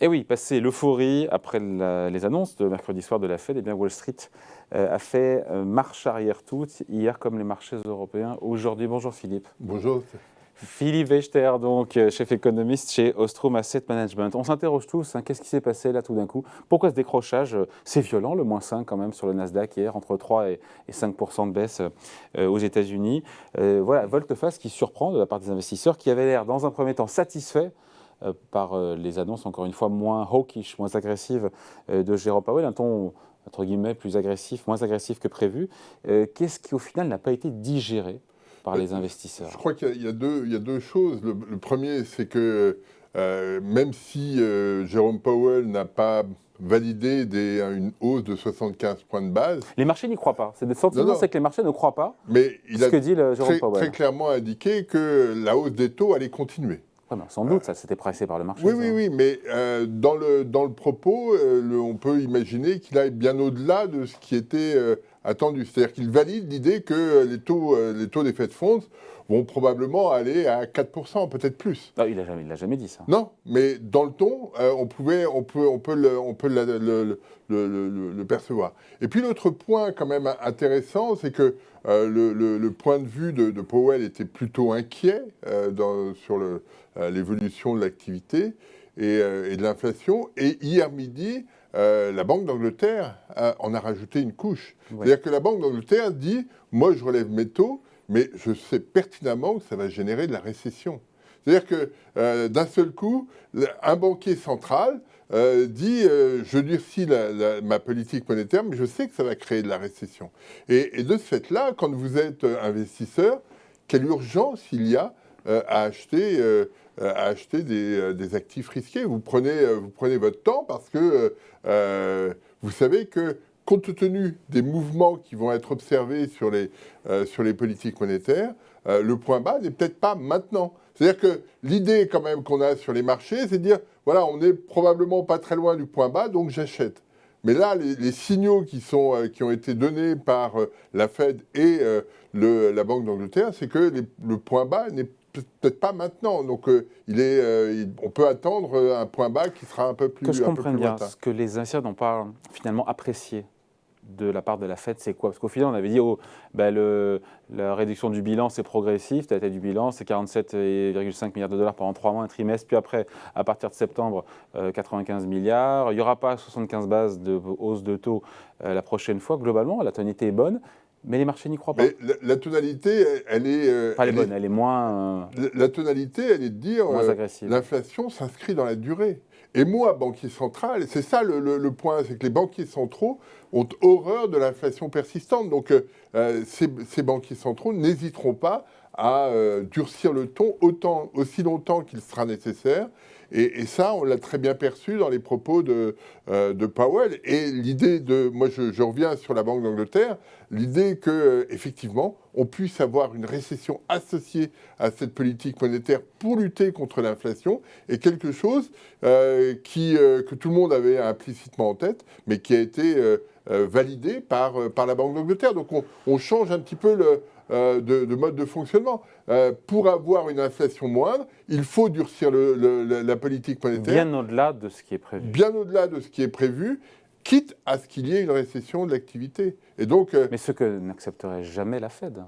Et oui, passé l'euphorie après les annonces de mercredi soir de la Fed, eh bien Wall Street a fait marche arrière toute, hier comme les marchés européens aujourd'hui. Bonjour Philippe. Bonjour. Philippe Wechter, donc chef économiste chez Ostrom Asset Management. On s'interroge tous, qu'est-ce qui s'est passé là tout d'un coup? Pourquoi ce décrochage? C'est violent, le moins 5 quand même sur le Nasdaq hier, entre 3 et 5% de baisse aux États-Unis. Voilà, volte-face qui surprend de la part des investisseurs qui avaient l'air dans un premier temps satisfaits par les annonces, encore une fois, moins hawkish, moins agressives de Jérôme Powell, un ton, entre guillemets, plus agressif, moins agressif que prévu. Qu'est-ce qui, au final, n'a pas été digéré par les investisseurs? Je crois qu'il y a deux choses. Le premier, c'est que même si Jérôme Powell n'a pas validé une hausse de 75 points de base... Les marchés n'y croient pas. C'est des sentiments, c'est que les marchés ne croient pas mais il ce que dit Jérôme Powell. très clairement indiqué que la hausse des taux allait continuer. Ouais, sans doute, ça s'était pressé par le marché. Oui, mais dans le propos, on peut imaginer qu'il aille bien au-delà de ce qui était attendu. C'est-à-dire qu'il valide l'idée que les taux des Fed Funds vont probablement aller à 4%, peut-être plus. Non, il l'a jamais dit ça. Non, mais dans le ton, on peut le percevoir. Et puis l'autre point quand même intéressant, c'est que le point de vue de Powell était plutôt inquiet sur l'évolution de l'activité et de l'inflation. Et hier midi, la Banque d'Angleterre en a rajouté une couche. Ouais. C'est-à-dire que la Banque d'Angleterre dit « Moi, je relève mes taux, mais je sais pertinemment que ça va générer de la récession. » C'est-à-dire que d'un seul coup, un banquier central dit je durcis ma politique monétaire, mais je sais que ça va créer de la récession. Et de ce fait-là, quand vous êtes investisseur, quelle urgence il y a à acheter des actifs risqués? Vous prenez votre temps parce que vous savez que compte tenu des mouvements qui vont être observés sur les politiques monétaires, le point bas n'est peut-être pas maintenant. C'est-à-dire que l'idée quand même qu'on a sur les marchés, c'est de dire, voilà, on n'est probablement pas très loin du point bas, donc j'achète. Mais là, les signaux qui ont été donnés par la Fed et la Banque d'Angleterre, c'est que le point bas n'est peut-être pas maintenant. Donc on peut attendre un point bas qui sera un peu plus lointain. Que je comprenne bien, ce que les investisseurs n'ont pas finalement apprécié de la part de la Fed, c'est quoi? Parce qu'au final, on avait dit la réduction du bilan, c'est progressif. La tête du bilan, c'est 47,5 milliards de dollars pendant 3 mois, un trimestre. Puis après, à partir de septembre, 95 milliards. Il n'y aura pas 75 bases de hausse de taux la prochaine fois. Globalement, la tonalité est bonne. Mais les marchés n'y croient pas. Mais la tonalité, elle est... Pas elle est bonne, elle est moins... La tonalité, elle est de dire... moins agressive. L'inflation s'inscrit dans la durée. Et moi, banquier central, c'est ça le point, c'est que les banquiers centraux ont horreur de l'inflation persistante. Donc, ces banquiers centraux n'hésiteront pas à durcir le ton aussi longtemps qu'il sera nécessaire. Et ça, on l'a très bien perçu dans les propos de Powell. Et l'idée moi je reviens sur la Banque d'Angleterre, l'idée qu'effectivement, on puisse avoir une récession associée à cette politique monétaire pour lutter contre l'inflation est quelque chose que tout le monde avait implicitement en tête, mais qui a été validé par la Banque d'Angleterre. Donc on change un petit peu de mode de fonctionnement. Pour avoir une inflation moindre, il faut durcir la politique monétaire. Bien au-delà de ce qui est prévu. Bien au-delà de ce qui est prévu, quitte à ce qu'il y ait une récession de l'activité. Et donc, mais ce que n'accepterait jamais la Fed.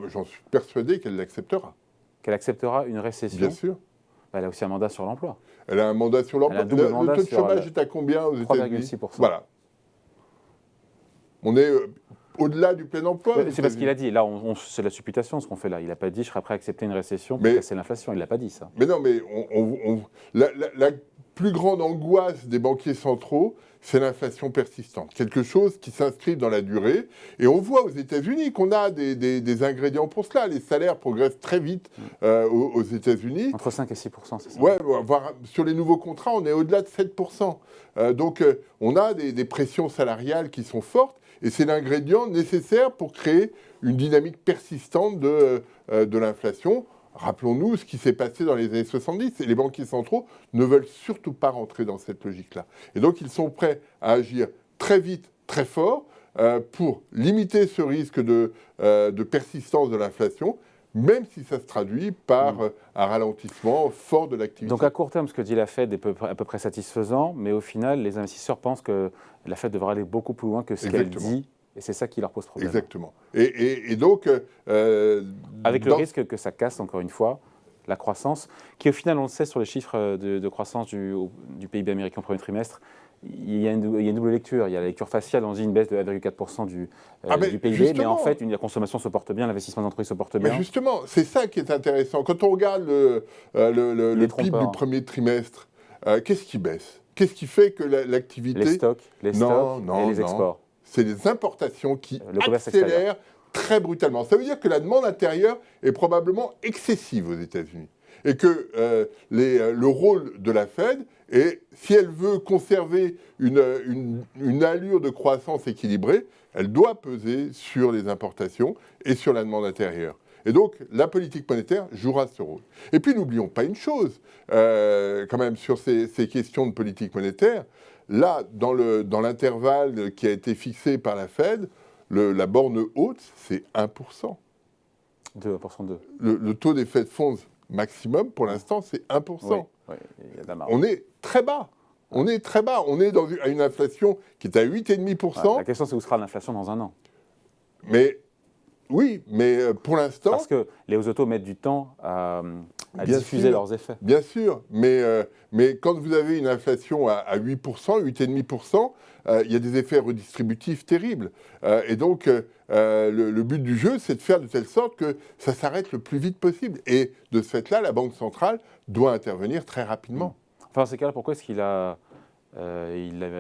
J'en suis persuadé qu'elle l'acceptera. Qu'elle acceptera une récession? Bien sûr. Elle a aussi un mandat sur l'emploi. Elle a un mandat sur l'emploi. Le taux de chômage est à combien aux États-Unis? 3,6%. Voilà. On est au-delà du plein emploi. C'est parce qu'il a dit. Là, c'est la supputation ce qu'on fait là. Il n'a pas dit je serais prêt à accepter une récession pour casser l'inflation. Il ne l'a pas dit ça. Mais non, mais la plus grande angoisse des banquiers centraux, c'est l'inflation persistante. Quelque chose qui s'inscrit dans la durée. Et on voit aux États-Unis qu'on a des ingrédients pour cela. Les salaires progressent très vite aux États-Unis. Entre 5 et 6%, c'est ça? Ouais, sur les nouveaux contrats, on est au-delà de 7%. Donc, on a des pressions salariales qui sont fortes. Et c'est l'ingrédient nécessaire pour créer une dynamique persistante de l'inflation. Rappelons-nous ce qui s'est passé dans les années 70. Et les banquiers centraux ne veulent surtout pas rentrer dans cette logique-là. Et donc, ils sont prêts à agir très vite, très fort, pour limiter ce risque de persistance de l'inflation, même si ça se traduit par un ralentissement fort de l'activité. Donc à court terme, ce que dit la Fed est à peu près satisfaisant, mais au final, les investisseurs pensent que la Fed devra aller beaucoup plus loin que ce qu'elle dit, et c'est ça qui leur pose problème. Exactement. Et donc... avec le risque que ça casse, encore une fois, la croissance, qui au final, on le sait sur les chiffres de croissance du PIB américain au premier trimestre, il y a une double lecture. Il y a la lecture faciale, on dit une baisse de 1,4% du PIB, mais en fait, la consommation se porte bien, l'investissement d'entreprise se porte bien. Mais justement, c'est ça qui est intéressant. Quand on regarde le PIB du premier trimestre, qu'est-ce qui baisse? Qu'est-ce qui fait que l'activité... Les stocks et les exports. C'est les importations qui accélèrent très brutalement. Ça veut dire que la demande intérieure est probablement excessive aux États-Unis. Et que le rôle de la Fed est, si elle veut conserver une allure de croissance équilibrée, elle doit peser sur les importations et sur la demande intérieure. Et donc, la politique monétaire jouera ce rôle. Et puis, n'oublions pas une chose, quand même, sur ces questions de politique monétaire. Là, dans l'intervalle qui a été fixé par la Fed, la borne haute, c'est 1%. 2%. Le taux des Fed Funds maximum, pour l'instant, c'est 1%. Oui, il y a de la marge. On est très bas. On est très bas. On est à une inflation qui est à 8,5%. La question, c'est où sera l'inflation dans un an. Mais oui, mais pour l'instant... Parce que les autos mettent du temps à diffuser leurs effets. Bien sûr, mais quand vous avez une inflation à 8%, 8,5%, il y a des effets redistributifs terribles. Et donc, le but du jeu, c'est de faire de telle sorte que ça s'arrête le plus vite possible. Et de ce fait-là, la Banque centrale doit intervenir très rapidement. Enfin, dans ces cas-là, pourquoi est-ce qu'il a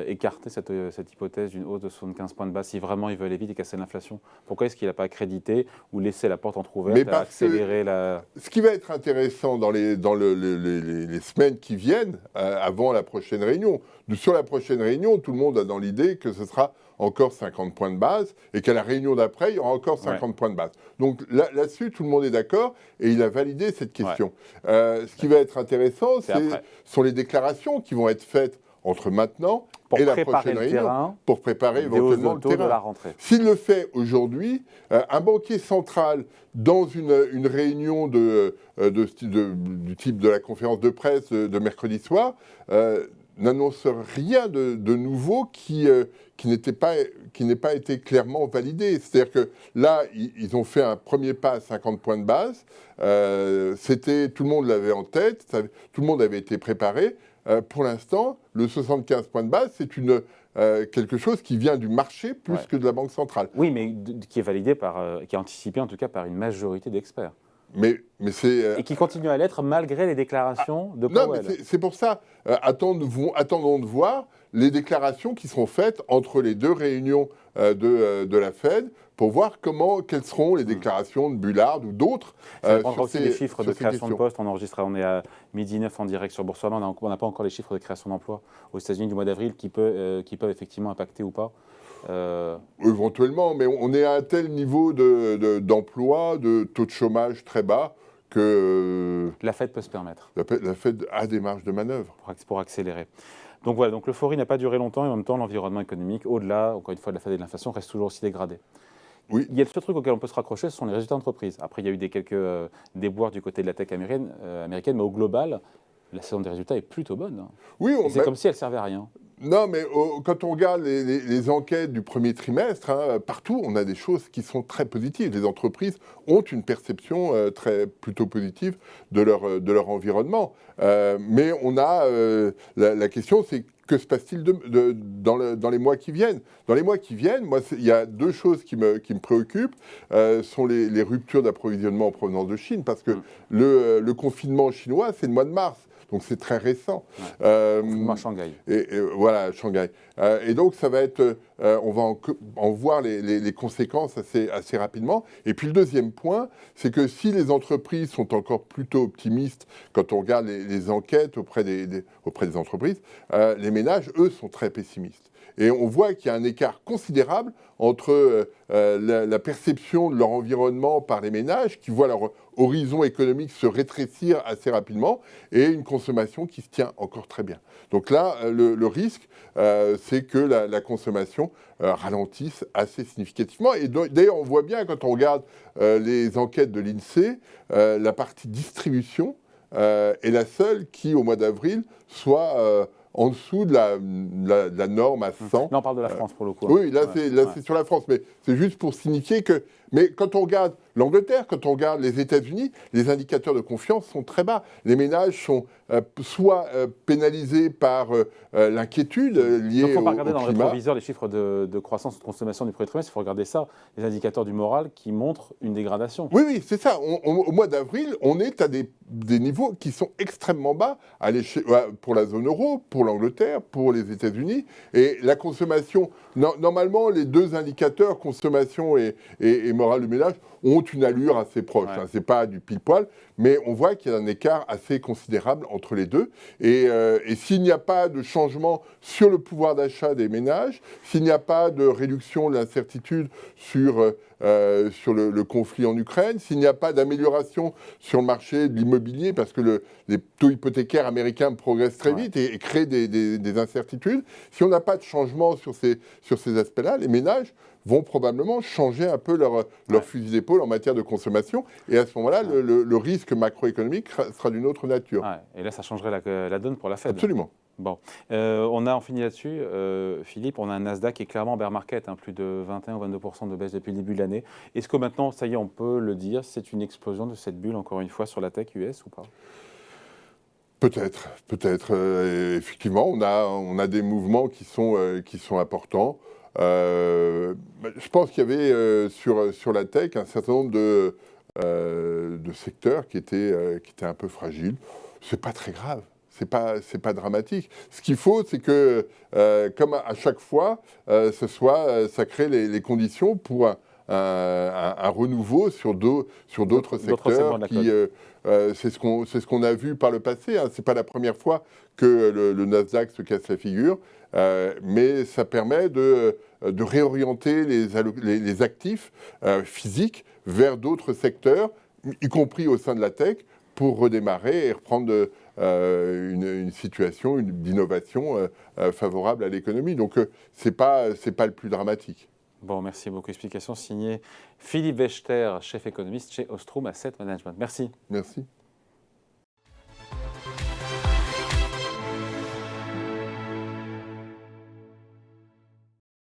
écarté cette hypothèse d'une hausse de 75 points de base si vraiment il veut aller vite et casser l'inflation? Pourquoi est-ce qu'il n'a pas accrédité ou laissé la porte entrouverte à accélérer la... Ce qui va être intéressant dans les semaines qui viennent, avant la prochaine réunion, sur la prochaine réunion, tout le monde a dans l'idée que ce sera encore 50 points de base et qu'à la réunion d'après, il y aura encore 50 points de base. Donc là-dessus, tout le monde est d'accord et il a validé cette question. Ce qui va être intéressant, sont les déclarations qui vont être faites entre maintenant et la prochaine réunion pour préparer éventuellement le terrain. De la rentrée. S'il le fait aujourd'hui, un banquier central dans une réunion du type de la conférence de presse de mercredi soir n'annonce rien de nouveau qui n'ait pas été clairement validé. C'est-à-dire que là, ils ont fait un premier pas à 50 points de base. Tout le monde l'avait en tête, tout le monde avait été préparé. Pour l'instant, le 75 points de base, c'est quelque chose qui vient du marché plus que de la Banque centrale. Oui, mais qui est validé qui est anticipé en tout cas par une majorité d'experts. Mais c'est... Et qui continue à l'être malgré les déclarations de Powell. Non, mais c'est pour ça. Attendons de voir les déclarations qui seront faites entre les deux réunions de la Fed pour voir quelles seront les déclarations de Bullard ou d'autres. Ça dépendra aussi des chiffres de création de postes. On est à 12h09 en direct sur Boursorama. On n'a pas encore les chiffres de création d'emplois aux États-Unis du mois d'avril qui peuvent effectivement impacter ou pas. Éventuellement, mais on est à un tel niveau d'emploi, de taux de chômage très bas que... la Fed peut se permettre. La Fed a des marges de manœuvre. Pour accélérer. Donc voilà, donc l'euphorie n'a pas duré longtemps et en même temps l'environnement économique, au-delà, encore une fois, de la Fed et de l'inflation, reste toujours aussi dégradé. Oui. Il y a le seul truc auquel on peut se raccrocher, ce sont les résultats d'entreprise. Après, il y a eu quelques déboires du côté de la tech américaine, mais au global, la saison des résultats est plutôt bonne. Oui, c'est comme si elle servait à rien. Non, mais quand on regarde les enquêtes du premier trimestre, partout, on a des choses qui sont très positives. Les entreprises ont une perception plutôt positive de leur environnement. Mais on a la question, c'est que se passe-t-il dans les mois qui viennent? Dans les mois qui viennent, moi, il y a deux choses qui me préoccupent. Sont les ruptures d'approvisionnement en provenance de Chine, parce que le confinement chinois, c'est le mois de mars. Donc c'est très récent. À Shanghai. Voilà, Shanghai. Et donc ça va être, on va en voir les conséquences assez rapidement. Et puis le deuxième point, c'est que si les entreprises sont encore plutôt optimistes, quand on regarde les enquêtes auprès des entreprises, les ménages, eux, sont très pessimistes. Et on voit qu'il y a un écart considérable entre la perception de leur environnement par les ménages, qui voient leur horizon économique se rétrécir assez rapidement, et une consommation qui se tient encore très bien. Donc là, le risque, c'est que la consommation ralentisse assez significativement. Et d'ailleurs, on voit bien quand on regarde les enquêtes de l'INSEE, la partie distribution est la seule qui, au mois d'avril, soit en dessous de la norme à 100. Là, on parle de la France pour le coup. Oui, là, c'est sur la France, mais c'est juste pour signifier que... Mais quand on regarde l'Angleterre, quand on regarde les États-Unis, les indicateurs de confiance sont très bas. Les ménages sont soit pénalisés par l'inquiétude liée au climat. Il ne faut pas regarder dans le rétroviseur les chiffres de croissance ou de consommation du premier trimestre, il faut regarder ça, les indicateurs du moral qui montrent une dégradation. Oui, oui, c'est ça. Au mois d'avril, on est à des niveaux qui sont extrêmement bas pour la zone euro, pour l'Angleterre, pour les États-Unis. Et la consommation, normalement, les deux indicateurs, consommation et morale du ménage, ont une allure assez proche. Ouais. C'est pas du pile-poil, mais on voit qu'il y a un écart assez considérable entre les deux. Et s'il n'y a pas de changement sur le pouvoir d'achat des ménages, s'il n'y a pas de réduction de l'incertitude sur le conflit en Ukraine, s'il n'y a pas d'amélioration sur le marché de l'immobilier, parce que les taux hypothécaires américains progressent très vite et créent des incertitudes, si on n'a pas de changement sur ces aspects-là, les ménages vont probablement changer un peu leur fusil d'épaule en matière de consommation. Et à ce moment-là, le risque macroéconomique sera d'une autre nature. Ouais. Et là, ça changerait la donne pour la Fed. Absolument. Bon, on a en fini là-dessus, Philippe, on a un Nasdaq qui est clairement bear market, plus de 21 ou 22% de baisse depuis le début de l'année. Est-ce que maintenant, ça y est, on peut le dire, c'est une explosion de cette bulle, encore une fois, sur la tech US ou pas ? Peut-être. Effectivement, on a des mouvements qui sont importants. Je pense qu'il y avait sur la tech un certain nombre de secteurs qui étaient un peu fragiles. C'est pas très grave. C'est pas dramatique. Ce qu'il faut, c'est que, comme à chaque fois, ça crée les conditions pour un renouveau sur d'autres secteurs. C'est ce qu'on a vu par le passé. C'est pas la première fois que le Nasdaq se casse la figure, mais ça permet de réorienter les actifs physiques vers d'autres secteurs, y compris au sein de la tech, pour redémarrer et reprendre une situation d'innovation favorable à l'économie. Donc, c'est pas le plus dramatique. Bon, merci beaucoup. Explication signée Philippe Wächter, chef économiste chez Ostrom Asset Management. Merci. Merci.